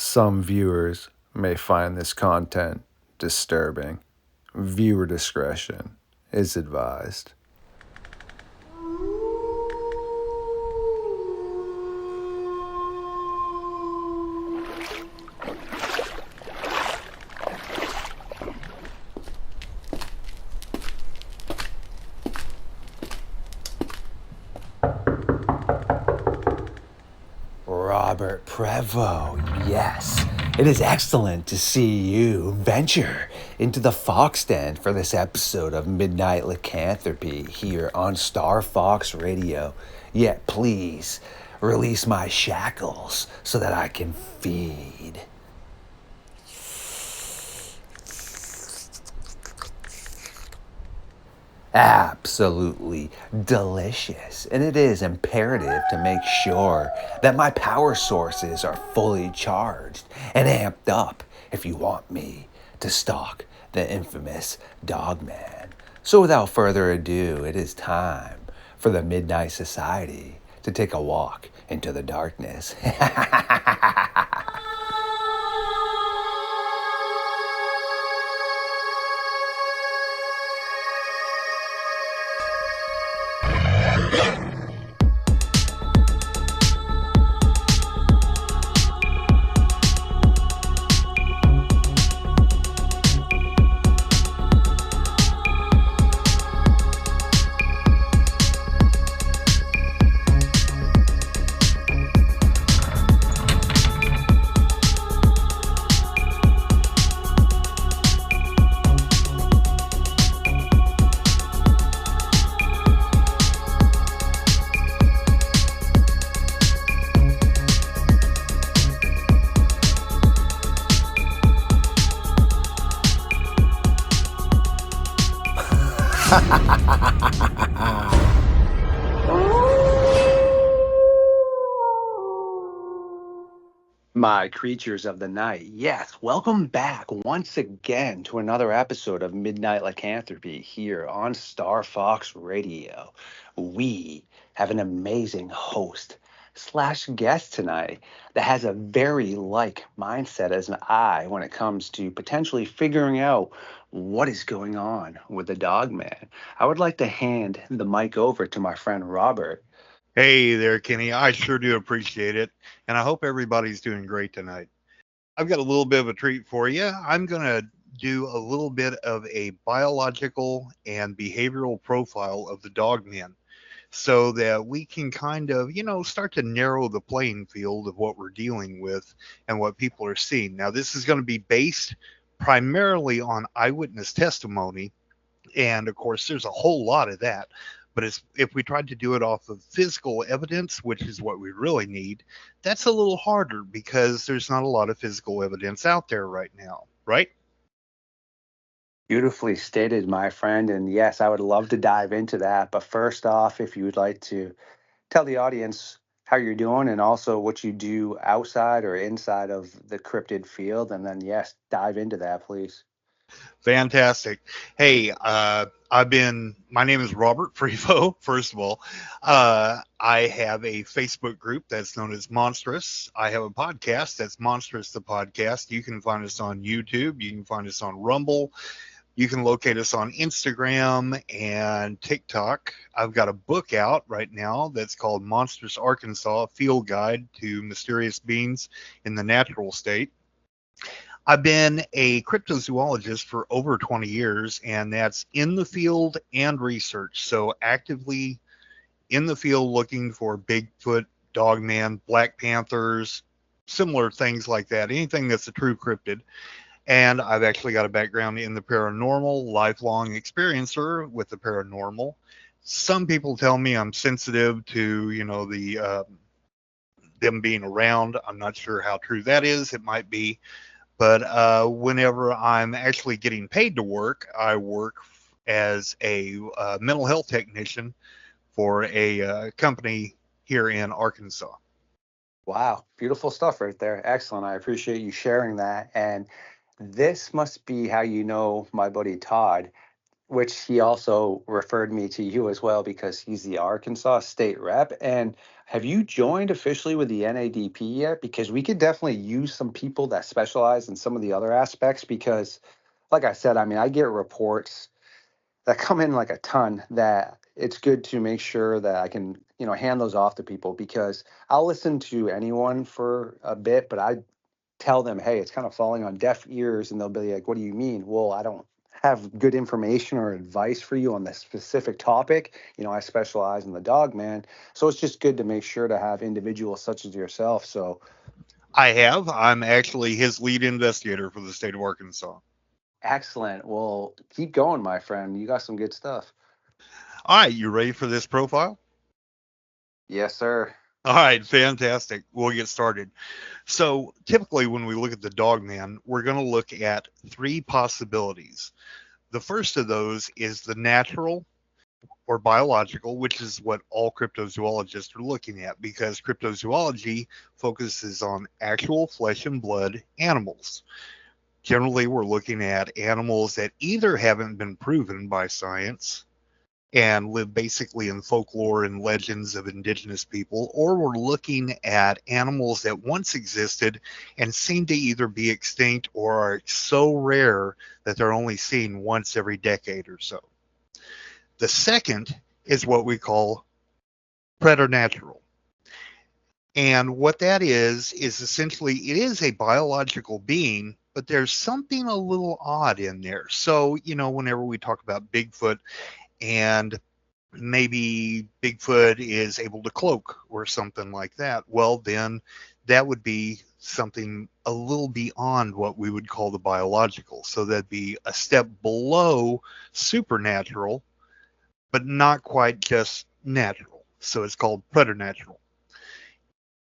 Some viewers may find this content disturbing. Viewer discretion is advised. Robert Prevost, yes. It is excellent to see you venture into the fox den for this episode of Midnight Lycanthropy here on StarFox Radio. Yet please release my shackles so that I can feed. Absolutely delicious. And it is imperative to make sure that my power sources are fully charged and amped up if you want me to stalk the infamous Dogman. So without further ado, it is time for the Midnight Society to take a walk into the darkness. My creatures of the night, yes, welcome back once again to another episode of Midnight Lycanthropy here on StarFox Radio. We have an amazing host slash guest tonight that has a very like mindset as I when it comes to potentially figuring out what is going on with the Dogman. I would like to hand the mic over to my friend Robert. Hey there, Kenny. I sure do appreciate it. And I hope everybody's doing great tonight. I've got a little bit of a treat for you. I'm going to do a little bit of a biological and behavioral profile of the dogman so that we can kind of, start to narrow the playing field of what we're dealing with and what people are seeing. Now, this is going to be based primarily on eyewitness testimony. And of course, there's a whole lot of that. But if we tried to do it off of physical evidence, which is what we really need, that's a little harder because there's not a lot of physical evidence out there right now, right? Beautifully stated, my friend. And yes, I would love to dive into that. But first off, if you would like to tell the audience how you're doing and also what you do outside or inside of the cryptid field. And then, yes, dive into that, please. Fantastic. Hey, my name is Robert Prevo, first of all. I have a Facebook group that's known as Monstrous. I have a podcast that's Monstrous the Podcast. You can find us on YouTube. You can find us on Rumble. You can locate us on Instagram and TikTok. I've got a book out right now that's called Monstrous Arkansas, Field Guide to Mysterious Beings in the Natural State. I've been a cryptozoologist for over 20 years, and that's in the field and research. So actively in the field looking for Bigfoot, Dogman, Black Panthers, similar things like that, anything that's a true cryptid. And I've actually got a background in the paranormal, lifelong experiencer with the paranormal. Some people tell me I'm sensitive to, them being around. I'm not sure how true that is. It might be. But whenever I'm actually getting paid to work, I work as a mental health technician for a company here in Arkansas. Wow, beautiful stuff right there. Excellent. I appreciate you sharing that. And this must be how you know my buddy Todd. which he also referred me to you as well because he's the Arkansas state rep. And have you joined officially with the NADP yet? Because we could definitely use some people that specialize in some of the other aspects. Because, like I said, I mean, I get reports that come in like a ton that it's good to make sure that I can, hand those off to people because I'll listen to anyone for a bit, but I tell them, hey, it's kind of falling on deaf ears, and they'll be like, what do you mean? Well, I don't have good information or advice for you on this specific topic. I specialize in the Dogman. So it's just good to make sure to have individuals such as yourself. So I have. I'm actually his lead investigator for the state of Arkansas. excellent. Well, keep going, my friend. You got some good stuff. All right, you ready for this profile? Yes, sir. All right, fantastic. We'll get started. So, typically, when we look at the Dogman, we're going to look at three possibilities. The first of those is the natural or biological, which is what all cryptozoologists are looking at because cryptozoology focuses on actual flesh and blood animals. Generally, we're looking at animals that either haven't been proven by science and live basically in folklore and legends of indigenous people, or we're looking at animals that once existed and seem to either be extinct or are so rare that they're only seen once every decade or so. The second is what we call preternatural. And what that is essentially it is a biological being, but there's something a little odd in there. So, whenever we talk about Bigfoot and maybe Bigfoot is able to cloak or something like that, well, then that would be something a little beyond what we would call the biological. So that'd be a step below supernatural, but not quite just natural. So it's called preternatural.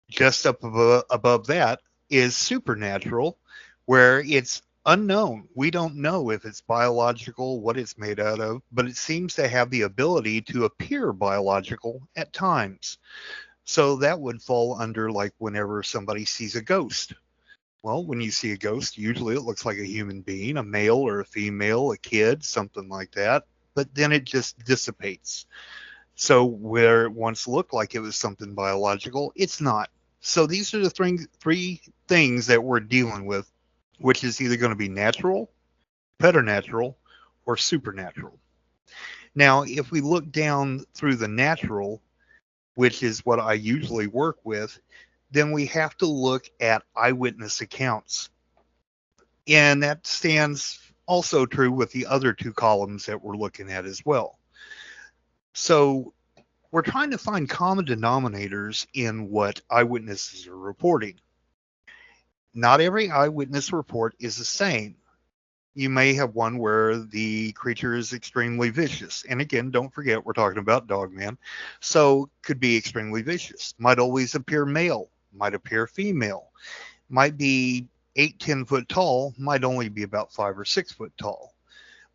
Just up above that is supernatural, where it's unknown. We don't know if it's biological, what it's made out of, but it seems to have the ability to appear biological at times. So that would fall under like whenever somebody sees a ghost. Well, when you see a ghost, usually it looks like a human being, a male or a female, a kid, something like that, but then it just dissipates. So where it once looked like it was something biological, it's not. So these are the three things that we're dealing with, which is either going to be natural, preternatural, or supernatural. Now, if we look down through the natural, which is what I usually work with, then we have to look at eyewitness accounts. And that stands also true with the other two columns that we're looking at as well. So we're trying to find common denominators in what eyewitnesses are reporting. Not every eyewitness report is the same. You may have one where the creature is extremely vicious. And again, don't forget, we're talking about Dogman. So could be extremely vicious. Might always appear male, might appear female, might be 8-10 foot tall, might only be about 5 or 6 foot tall.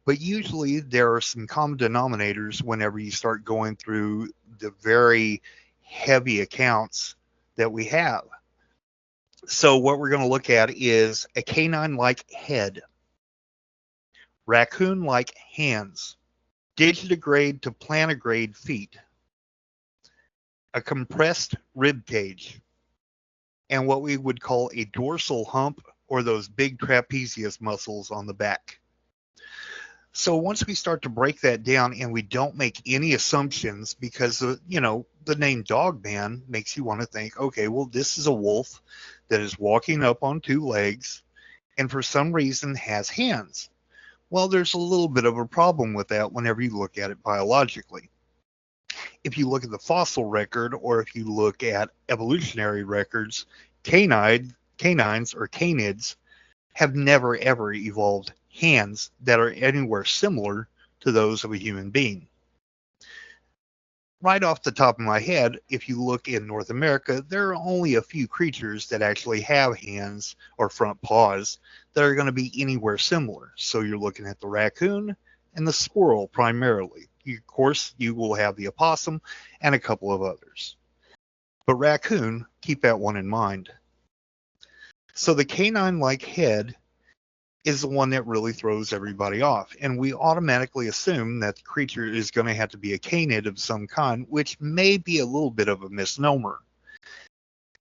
But usually there are some common denominators whenever you start going through the very heavy accounts that we have. So what we're going to look at is a canine-like head, raccoon-like hands, digitigrade to plantigrade feet, a compressed rib cage, and what we would call a dorsal hump or those big trapezius muscles on the back. So once we start to break that down and we don't make any assumptions because, the name Dogman makes you want to think, okay, well, this is a wolf that is walking up on two legs and for some reason has hands. Well, there's a little bit of a problem with that whenever you look at it biologically. If you look at the fossil record or if you look at evolutionary records, canines or canids have never ever evolved hands that are anywhere similar to those of a human being. Right off the top of my head, if you look in North America, there are only a few creatures that actually have hands or front paws that are going to be anywhere similar. So you're looking at the raccoon and the squirrel primarily. Of course, you will have the opossum and a couple of others. But raccoon, keep that one in mind. So the canine-like head is the one that really throws everybody off. And we automatically assume that the creature is going to have to be a canid of some kind, which may be a little bit of a misnomer.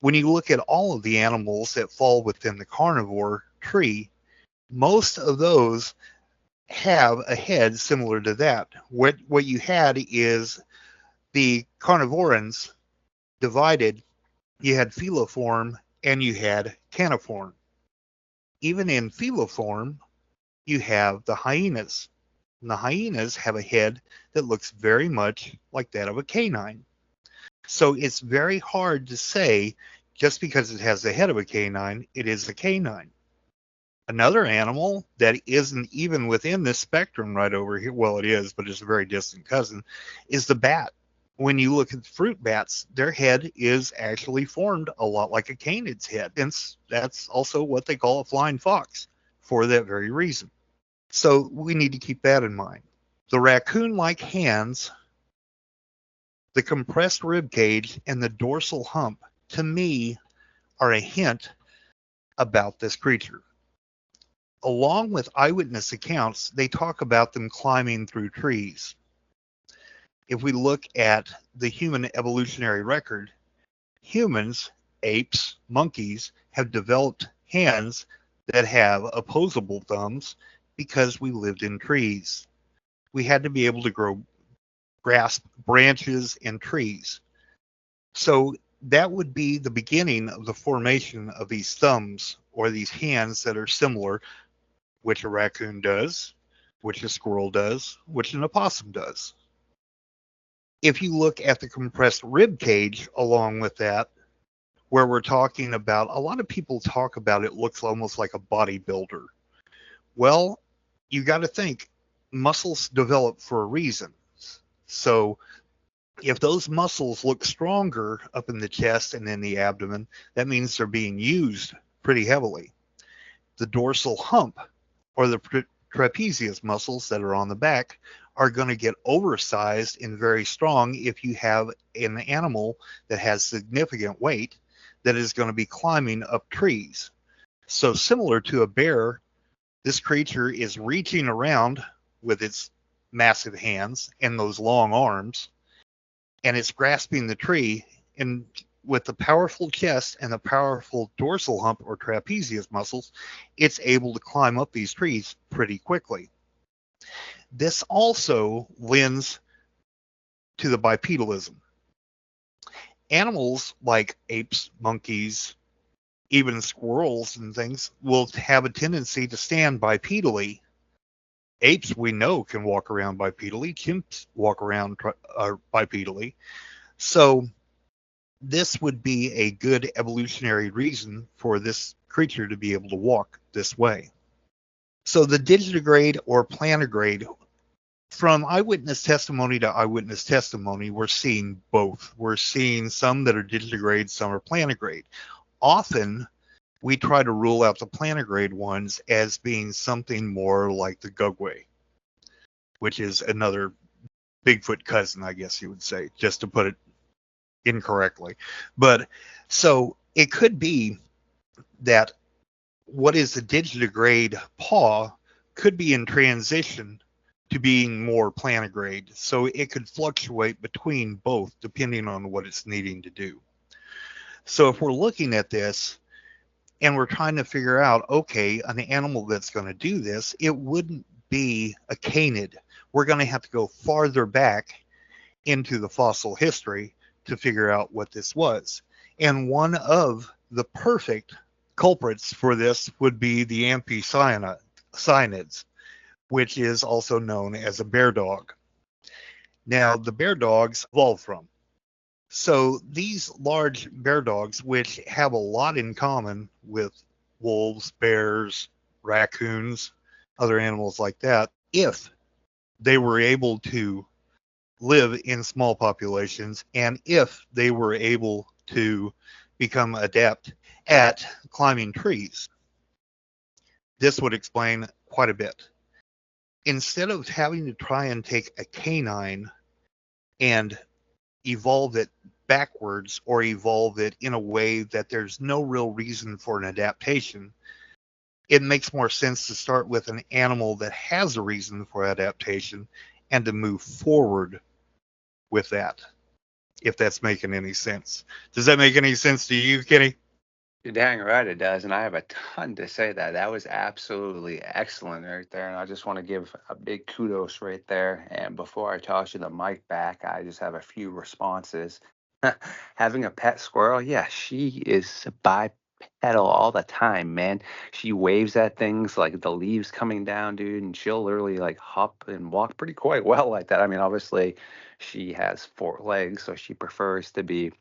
When you look at all of the animals that fall within the carnivore tree, most of those have a head similar to that. What you had is the carnivorans divided. You had feliform and you had caniform. Even in feliform, you have the hyenas. And the hyenas have a head that looks very much like that of a canine. So it's very hard to say just because it has the head of a canine, it is a canine. Another animal that isn't even within this spectrum right over here, well, it is, but it's a very distant cousin, is the bat. When you look at fruit bats, their head is actually formed a lot like a canid's head. Hence, that's also what they call a flying fox for that very reason. So we need to keep that in mind. The raccoon-like hands, the compressed rib cage, and the dorsal hump, to me, are a hint about this creature. Along with eyewitness accounts, they talk about them climbing through trees. If we look at the human evolutionary record, humans, apes, monkeys have developed hands that have opposable thumbs because we lived in trees. We had to be able to grasp branches and trees. So that would be the beginning of the formation of these thumbs or these hands that are similar, which a raccoon does, which a squirrel does, which an opossum does. If you look at the compressed rib cage along with that, where we're talking about, a lot of people talk about it looks almost like a bodybuilder. Well, you got to think muscles develop for a reason. So if those muscles look stronger up in the chest and in the abdomen, that means they're being used pretty heavily. The dorsal hump or the trapezius muscles that are on the back are going to get oversized and very strong if you have an animal that has significant weight that is going to be climbing up trees. So similar to a bear, this creature is reaching around with its massive hands and those long arms, and it's grasping the tree, and with the powerful chest and the powerful dorsal hump or trapezius muscles, it's able to climb up these trees pretty quickly. This also lends to the bipedalism. Animals like apes, monkeys, even squirrels and things will have a tendency to stand bipedally. Apes, we know, can walk around bipedally. Chimps walk around bipedally. So this would be a good evolutionary reason for this creature to be able to walk this way. So the digitigrade or plantigrade, from eyewitness testimony to eyewitness testimony, we're seeing both. We're seeing some that are digitigrade, some are plantigrade. Often, we try to rule out the plantigrade ones as being something more like the Gugwe, which is another Bigfoot cousin, I guess you would say, just to put it incorrectly. But so it could be that what is the digitigrade paw could be in transition to being more plantigrade. So it could fluctuate between both depending on what it's needing to do. So if we're looking at this and we're trying to figure out, okay, an animal that's going to do this, it wouldn't be a canid. We're going to have to go farther back into the fossil history to figure out what this was. And one of the perfect culprits for this would be the anthocyanins, which is also known as a bear dog. Now, the bear dogs evolved from. So these large bear dogs, which have a lot in common with wolves, bears, raccoons, other animals like that, if they were able to live in small populations and if they were able to become adept at climbing trees, this would explain quite a bit. Instead of having to try and take a canine and evolve it backwards or evolve it in a way that there's no real reason for an adaptation, it makes more sense to start with an animal that has a reason for adaptation and to move forward with that, if that's making any sense. Does that make any sense to you, Kenny? You're dang right it does, and I have a ton to say that. That was absolutely excellent right there, and I just want to give a big kudos right there. And before I toss you the mic back, I just have a few responses. Having a pet squirrel, yeah, she is bipedal all the time, man. She waves at things like the leaves coming down, dude, and she'll literally like hop and walk pretty quite well like that. I mean, obviously, she has four legs, so she prefers to be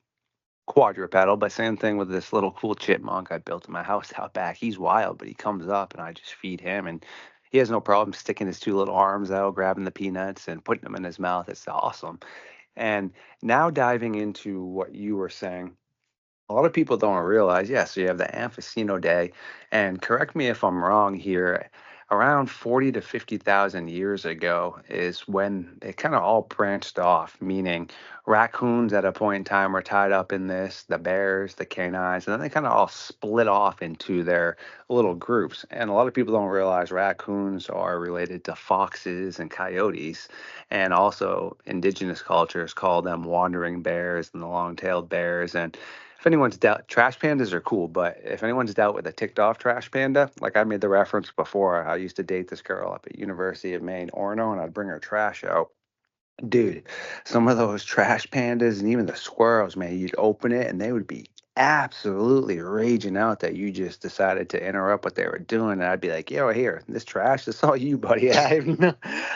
quadrupedal, but same thing with this little cool chipmunk I built in my house out back. He's wild, but he comes up and I just feed him, and he has no problem sticking his two little arms out, grabbing the peanuts and putting them in his mouth. It's awesome. And now diving into what you were saying, a lot of people don't realize, yeah, so you have the Amphiceno Day, and correct me if I'm wrong here, around 40 to 50,000 years ago is when it kind of all branched off, meaning raccoons at a point in time were tied up in this, the bears, the canines, and then they kind of all split off into their little groups. And a lot of people don't realize raccoons are related to foxes and coyotes, and also indigenous cultures call them wandering bears and the long-tailed bears. And if anyone's dealt, trash pandas are cool, but if anyone's dealt with a ticked off trash panda, like I made the reference before, I used to date this girl up at University of Maine, Orono, and I'd bring her trash out. Dude, some of those trash pandas and even the squirrels, man, you'd open it and they would be absolutely raging out that you just decided to interrupt what they were doing. And I'd be like, yo, here, this trash, it's all you, buddy. I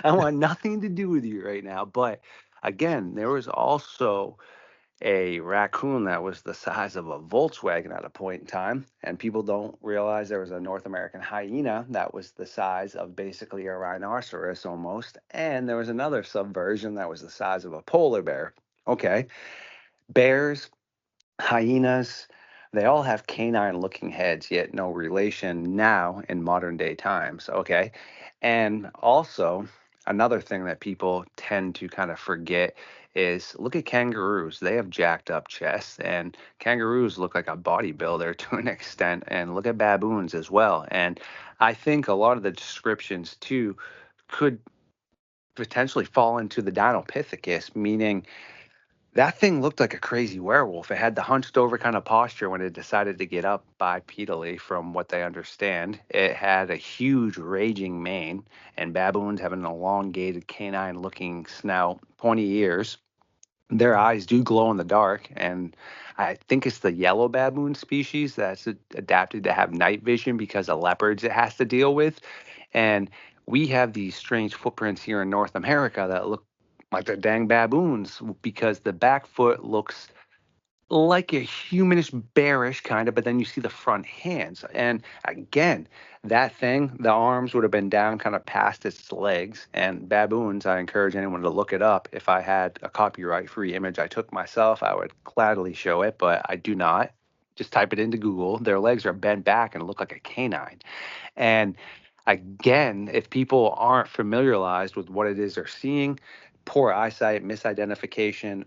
want nothing to do with you right now. But again, there was also a raccoon that was the size of a Volkswagen at a point in time. And people don't realize there was a North American hyena that was the size of basically a rhinoceros almost. And there was another subversion that was the size of a polar bear. Okay. Bears, hyenas, they all have canine looking heads, yet no relation now in modern day times. Okay. And also, another thing that people tend to kind of forget is look at kangaroos. They have jacked up chests, and kangaroos look like a bodybuilder to an extent. And look at baboons as well. And I think a lot of the descriptions, too, could potentially fall into the Dinopithecus, meaning that thing looked like a crazy werewolf. It had the hunched over kind of posture when it decided to get up bipedally, from what they understand. It had a huge raging mane, and baboons have an elongated canine looking snout, pointy ears. Their eyes do glow in the dark, and I think it's the yellow baboon species that's adapted to have night vision because of leopards it has to deal with. And we have these strange footprints here in North America that look like they're dang baboons because the back foot looks like a humanish bearish kind of, but then you see the front hands. And again, that thing, the arms would have been down kind of past its legs. And baboons, I encourage anyone to look it up. If I had a copyright free image I took myself, I would gladly show it, but I do not. Just type it into Google. Their legs are bent back and look like a canine. And again, if people aren't familiarized with what it is they're seeing, poor eyesight, misidentification,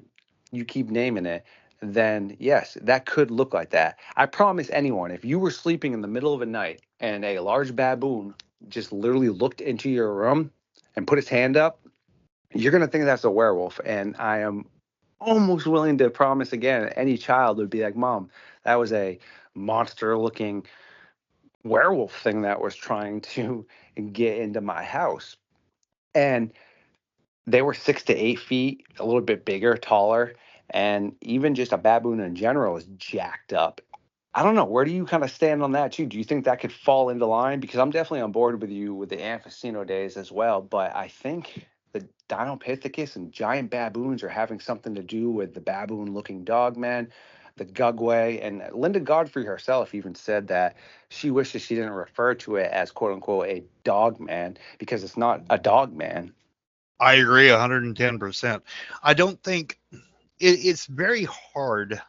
you keep naming it, then yes, that could look like that. I promise anyone, if you were sleeping in the middle of the night and a large baboon just literally looked into your room and put his hand up, you're going to think that's a werewolf. And I am almost willing to promise again, any child would be like, Mom, that was a monster looking werewolf thing that was trying to get into my house. And they were 6 to 8 feet, a little bit bigger, taller, and even just a baboon in general is jacked up. I don't know. Where do you kind of stand on that too? Do you think that could fall into line? Because I'm definitely on board with you with the Amphiceno days as well. But I think the Dinopithecus and giant baboons are having something to do with the baboon-looking dogmen, the Gugway, and Linda Godfrey herself even said that she wishes she didn't refer to it as "quote unquote" a dogman because it's not a dogman. I agree 110%. I don't think it's very hard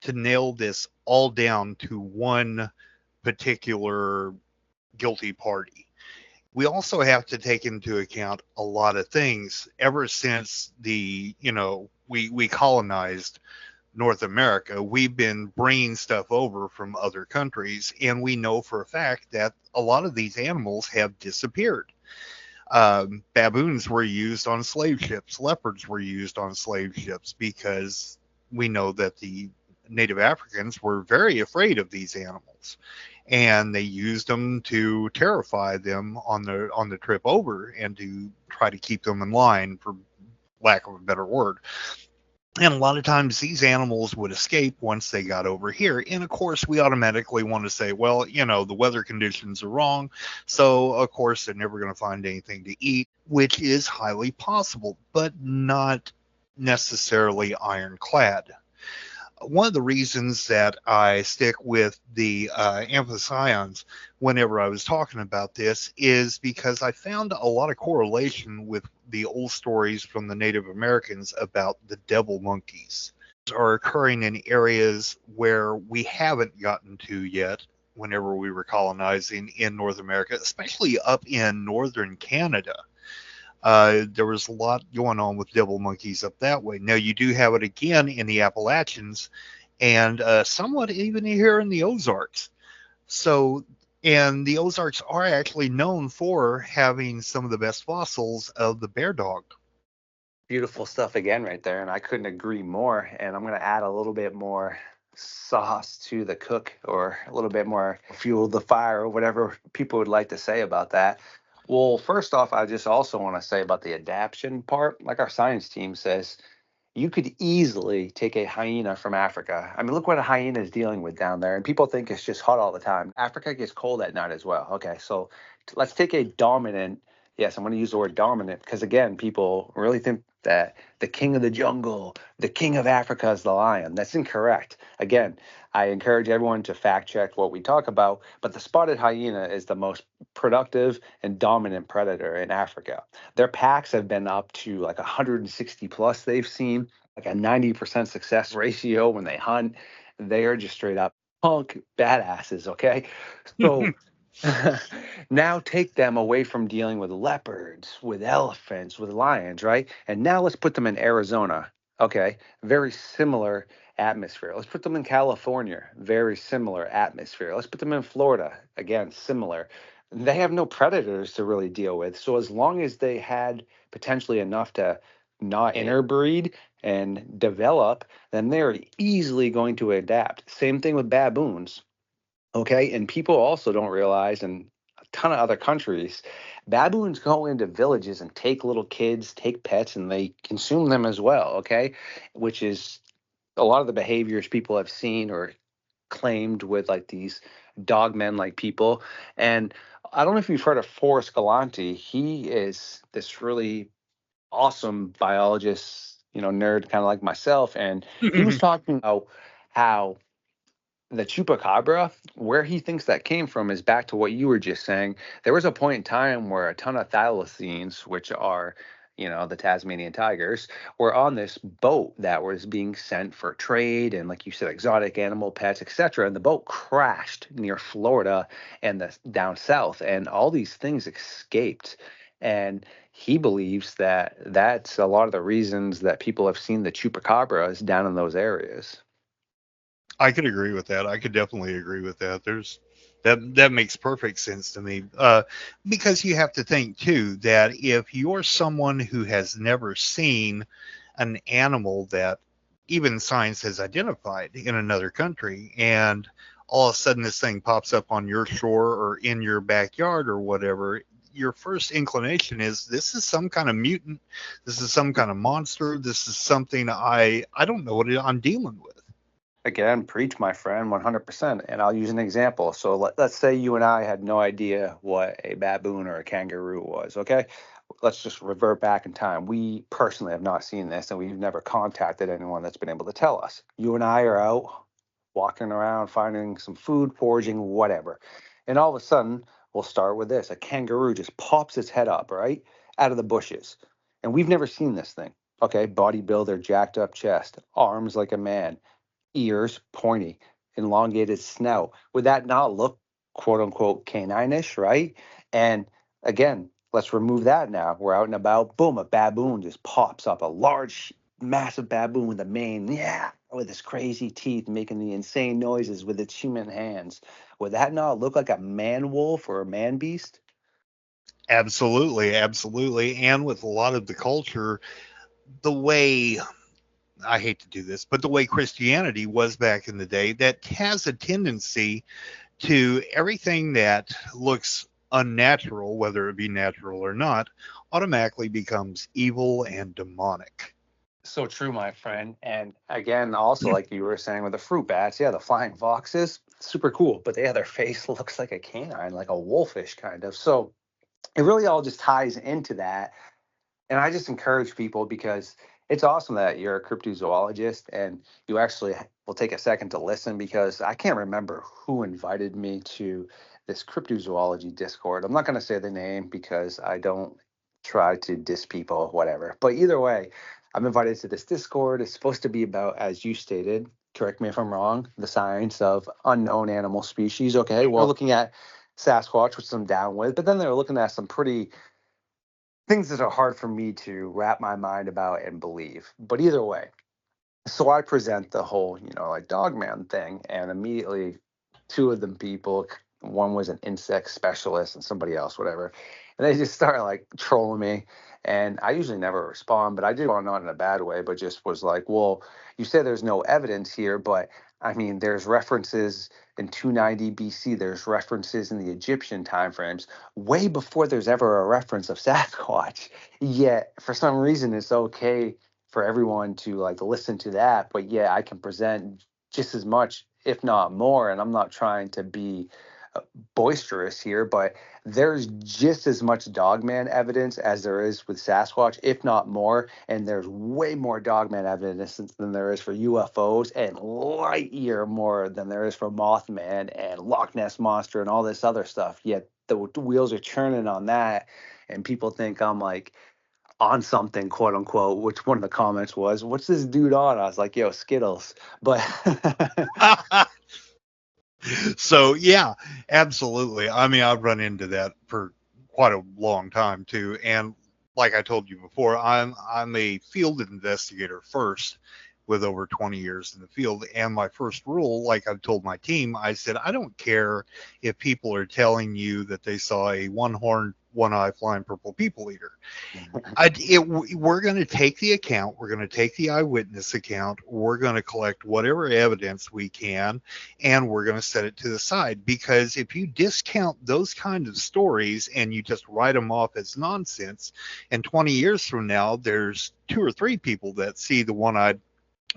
to nail this all down to one particular guilty party. We also have to take into account a lot of things ever since we colonized North America, we've been bringing stuff over from other countries, and we know for a fact that a lot of these animals have disappeared. Baboons were used on slave ships, leopards were used on slave ships because we know that the Native Africans were very afraid of these animals, and they used them to terrify them on the trip over and to try to keep them in line, for lack of a better word. And a lot of times these animals would escape once they got over here. And of course, we automatically want to say, well, the weather conditions are wrong. So, of course, they're never going to find anything to eat, which is highly possible, but not necessarily ironclad. One of the reasons that I stick with the anthocyanins whenever I was talking about this is because I found a lot of correlation with the old stories from the Native Americans about the devil monkeys are occurring in areas where we haven't gotten to yet whenever we were colonizing in North America, especially up in northern Canada. There was a lot going on with devil monkeys up that way. Now, you do have it again in the Appalachians and somewhat even here in the Ozarks. So, and the Ozarks are actually known for having some of the best fossils of the bear dog. Beautiful stuff again right there, and I couldn't agree more. And I'm going to add a little bit more sauce to the cook, or a little bit more fuel the fire, or whatever people would like to say about that. Well, first off, I just also want to say about the adaptation part. Like our science team says, you could easily take a hyena from Africa. I mean, look what a hyena is dealing with down there. And people think it's just hot all the time. Africa gets cold at night as well. Okay, so let's take a dominant. Yes, I'm going to use the word dominant because, again, people really think that the king of the jungle, the king of Africa is the lion. That's incorrect. Again, I encourage everyone to fact check what we talk about, but the spotted hyena is the most productive and dominant predator in Africa. Their packs have been up to like 160 plus, they've seen like a 90% success ratio when they hunt. They are just straight up punk badasses, okay? So now take them away from dealing with leopards, with elephants, with lions, right? And now let's put them in Arizona. Okay, very similar atmosphere. Let's put them in California, very similar atmosphere. Let's put them in Florida, again, similar. They have no predators to really deal with. So as long as they had potentially enough to not interbreed and develop, then they're easily going to adapt. Same thing with baboons. Okay. And people also don't realize, in a ton of other countries, baboons go into villages and take little kids, take pets, and they consume them as well. Okay. Which is a lot of the behaviors people have seen or claimed with like these dogmen like people. And I don't know if you've heard of Forrest Galanti. He is this really awesome biologist, nerd, kind of like myself. And he was talking about how the chupacabra, where he thinks that came from, is back to what you were just saying. There was a point in time where a ton of thylacines, which are, the Tasmanian tigers, were on this boat that was being sent for trade and, like you said, exotic animal pets, etc. And the boat crashed near Florida and down south, and all these things escaped. And he believes that that's a lot of the reasons that people have seen the chupacabras down in those areas. I could agree with that. I could definitely agree with that. That makes perfect sense to me. Because you have to think too that if you're someone who has never seen an animal that even science has identified in another country, and all of a sudden this thing pops up on your shore or in your backyard or whatever, your first inclination is this is some kind of mutant, this is some kind of monster, this is something I don't know what I'm dealing with. Again, preach, my friend, 100%. And I'll use an example. So let's say you and I had no idea what a baboon or a kangaroo was, okay? Let's just revert back in time. We personally have not seen this, and we've never contacted anyone that's been able to tell us. You and I are out walking around, finding some food, foraging, whatever. And all of a sudden, we'll start with this. A kangaroo just pops its head up, right, out of the bushes. And we've never seen this thing. Okay, bodybuilder, jacked up chest, arms like a man, ears pointy, elongated snout. Would that not look quote unquote canine-ish, right? And again, let's remove that now. We're out and about. Boom, a baboon just pops up, a large massive baboon with a mane, yeah, with his crazy teeth making the insane noises with its human hands. Would that not look like a man wolf or a man beast? Absolutely, absolutely. And with a lot of the culture, the way, I hate to do this, but the way Christianity was back in the day, that has a tendency to everything that looks unnatural, whether it be natural or not, automatically becomes evil and demonic. So true, my friend. And again, also like you were saying with the fruit bats, yeah, the flying foxes, super cool. But yeah, their face looks like a canine, like a wolfish kind of. So it really all just ties into that. And I just encourage people because it's awesome that you're a cryptozoologist and you actually will take a second to listen because I can't remember who invited me to this cryptozoology Discord. I'm not going to say the name because I don't try to diss people, whatever. But either way, I'm invited to this Discord. It's supposed to be about, as you stated, correct me if I'm wrong, the science of unknown animal species. Okay, well, looking at Sasquatch, which I'm down with, but then they're looking at some pretty things that are hard for me to wrap my mind about and believe. But either way, so I present the whole, like Dogman thing, and immediately two of them people, one was an insect specialist and somebody else, whatever, and they just start like trolling me. And I usually never respond, but I did respond not in a bad way, but just was like, well, you say there's no evidence here, but I mean, there's references in 290 BC, there's references in the Egyptian timeframes, way before there's ever a reference of Sasquatch. Yet, for some reason, it's okay for everyone to like listen to that, but yeah, I can present just as much if not more, and I'm not trying to be uh, boisterous here, but there's just as much Dogman evidence as there is with Sasquatch, if not more, and there's way more Dogman evidence than there is for UFOs, and light year more than there is for Mothman and Loch Ness Monster and all this other stuff. Yet the wheels are churning on that, and people think I'm like on something, quote unquote, which one of the comments was, "What's this dude on?" I was like, "Yo, Skittles." But So yeah, absolutely. I mean, I've run into that for quite a long time too. And like I told you before, I'm a field investigator first with over 20 years in the field. And my first rule, like I've told my team, I said, I don't care if people are telling you that they saw a one horned, one eye flying purple people eater. We're going to take the account, we're going to take the eyewitness account, we're going to collect whatever evidence we can, and we're going to set it to the side. Because if you discount those kind of stories and you just write them off as nonsense, and 20 years from now, there's two or three people that see the one-eyed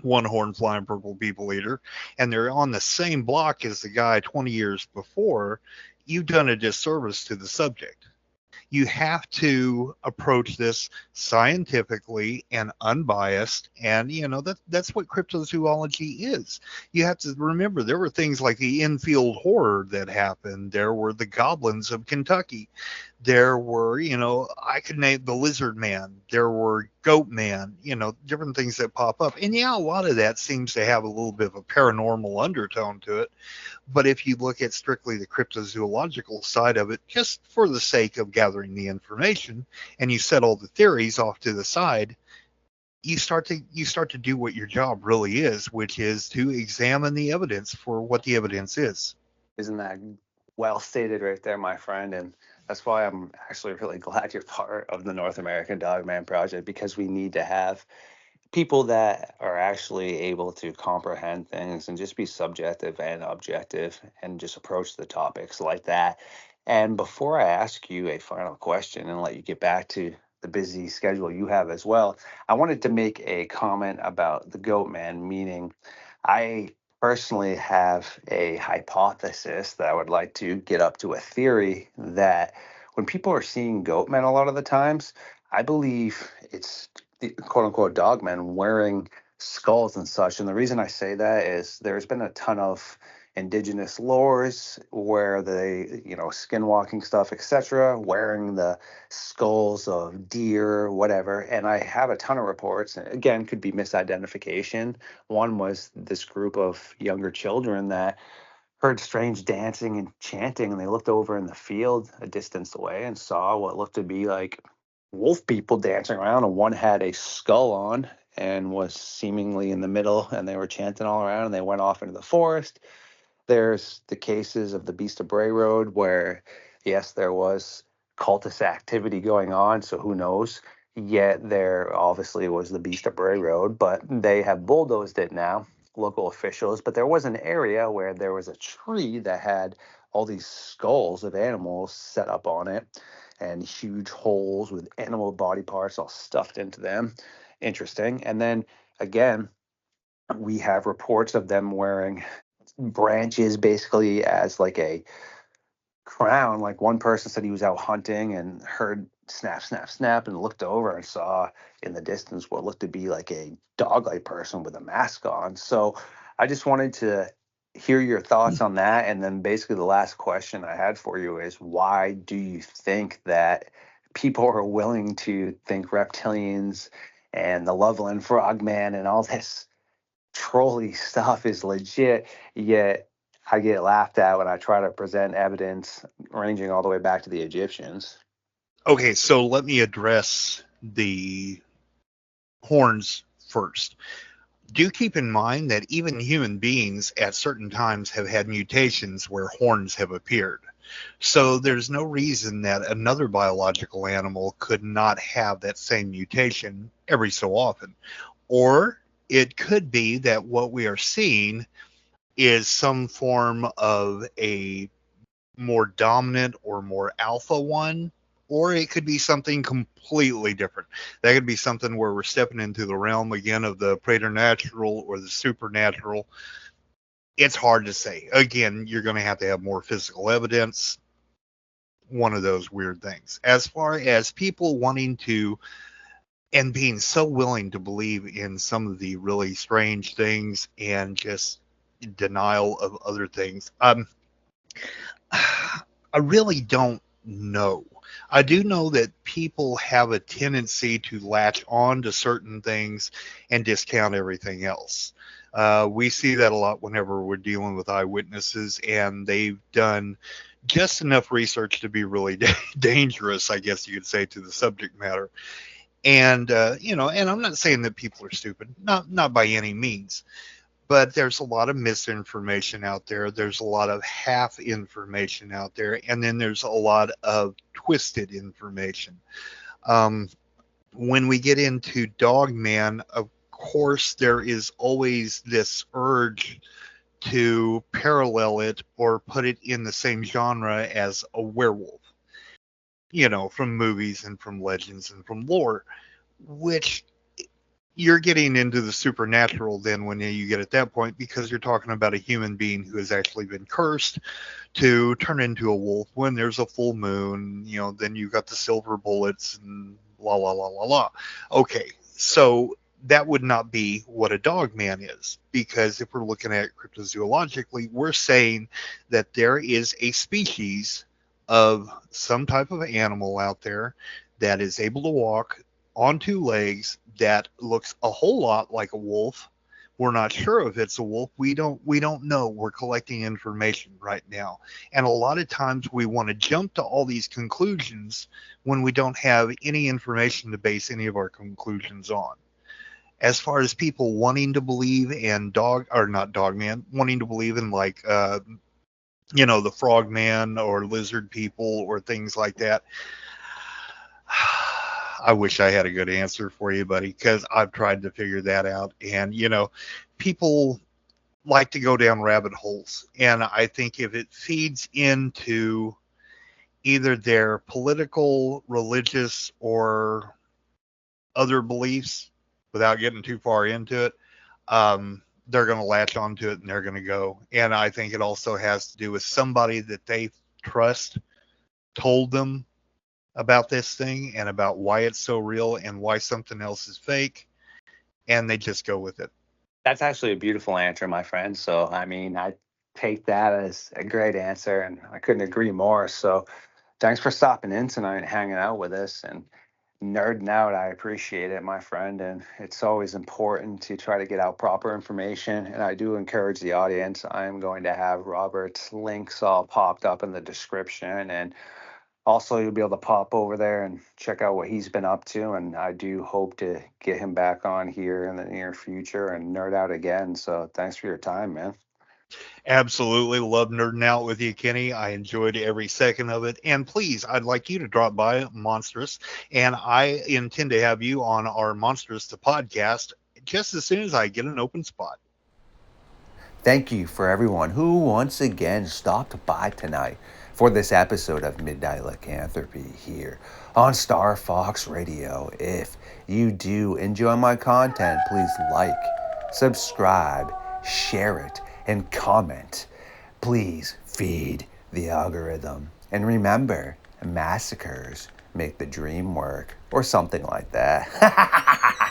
one horn flying purple people eater, and they're on the same block as the guy 20 years before, you've done a disservice to the subject. You have to approach this scientifically and unbiased, and that's what cryptozoology is. You have to remember there were things like the infield horror that happened. There were the goblins of Kentucky. There were, I could name the lizard man. There were goat man, different things that pop up. And yeah, a lot of that seems to have a little bit of a paranormal undertone to it. But if you look at strictly the cryptozoological side of it, just for the sake of gathering the information, and you set all the theories off to the side, you start to do what your job really is, which is to examine the evidence for what the evidence is. isn't that well stated right there, my friend? And that's why I'm actually really glad you're part of the North American Dogman Project because we need to have people that are actually able to comprehend things and just be subjective and objective and just approach the topics like that. And before I ask you a final question and let you get back to the busy schedule you have as well, I wanted to make a comment about the goat man, meaning I personally have a hypothesis that I would like to get up to a theory that when people are seeing goat men a lot of the times, I believe it's the quote unquote dogmen wearing skulls and such. And the reason I say that is there's been a ton of indigenous lores where they, skinwalking stuff, etc., wearing the skulls of deer, whatever. And I have a ton of reports. Again, could be misidentification. One was this group of younger children that heard strange dancing and chanting, and they looked over in the field a distance away and saw what looked to be like wolf people dancing around, and one had a skull on. and was seemingly in the middle, and they were chanting all around, and they went off into the forest. There's the cases of the Beast of Bray Road where, yes, there was cultist activity going on, so who knows? Yet there obviously was the Beast of Bray Road, but they have bulldozed it now, local officials. But there was an area where there was a tree that had all these skulls of animals set up on it and huge holes with animal body parts all stuffed into them. Interesting. And then again, we have reports of them wearing branches basically as like a crown. Like one person said he was out hunting and heard snap, snap, snap, and looked over and saw in the distance what looked to be like a dog-like person with a mask on. So I just wanted to hear your thoughts on that. And then basically the last question I had for you is why do you think that people are willing to think reptilians and the Loveland Frogman and all this trolly stuff is legit, yet I get laughed at when I try to present evidence ranging all the way back to the Egyptians. Okay, so let me address the horns first. Do keep in mind that even human beings at certain times have had mutations where horns have appeared. So there's no reason that another biological animal could not have that same mutation every so often. Or it could be that what we are seeing is some form of a more dominant or more alpha one, or it could be something completely different. That could be something where we're stepping into the realm again of the preternatural or the supernatural. It's hard to say. Again, you're going to have more physical evidence. One of those weird things. As far as people wanting to and being so willing to believe in some of the really strange things and just denial of other things, I really don't know. I do know that people have a tendency to latch on to certain things and discount everything else. We see that a lot whenever we're dealing with eyewitnesses, and they've done just enough research to be really dangerous, I guess you could say, to the subject matter. And and I'm not saying that people are stupid, not by any means, but there's a lot of misinformation out there. There's a lot of half information out there, and then there's a lot of twisted information. Um, when we get into Dogman, of course, there is always this urge to parallel it or put it in the same genre as a werewolf, from movies and from legends and from lore, which you're getting into the supernatural then when you get at that point, because you're talking about a human being who has actually been cursed to turn into a wolf when there's a full moon. Then you've got the silver bullets and la la la la la. Okay, so that would not be what a dog man is, because if we're looking at it cryptozoologically, we're saying that there is a species of some type of animal out there that is able to walk on two legs, that looks a whole lot like a wolf. We're not sure if it's a wolf. We don't know. We're collecting information right now. And a lot of times we want to jump to all these conclusions when we don't have any information to base any of our conclusions on. As far as people wanting to believe in not dogman, wanting to believe in like the frogman or lizard people or things like that, I wish I had a good answer for you, buddy, because I've tried to figure that out. And, people like to go down rabbit holes. And I think if it feeds into either their political, religious, or other beliefs without getting too far into it, they're going to latch onto it and they're going to go. And I think it also has to do with somebody that they trust told them about this thing and about why it's so real and why something else is fake, and they just go with it. That's actually a beautiful answer, my friend. So, I mean, I take that as a great answer, and I couldn't agree more. So, thanks for stopping in tonight and hanging out with us and nerding out. I appreciate it, my friend. And it's always important to try to get out proper information. And I do encourage the audience. I'm going to have Robert's links all popped up in the description. And Also, you'll be able to pop over there and check out what he's been up to. And I do hope to get him back on here in the near future and nerd out again. So thanks for your time, man. Absolutely love nerding out with you, Kenny. I enjoyed every second of it. And please, I'd like you to drop by Monstrous, and I intend to have you on our Monstrous to podcast just as soon as I get an open spot. Thank you for everyone who once again stopped by tonight for this episode of Midnight Lycanthropy here on Star Fox Radio. If you do enjoy my content, please like, subscribe, share it, and comment. Please feed the algorithm. And remember, massacres make the dream work, or something like that.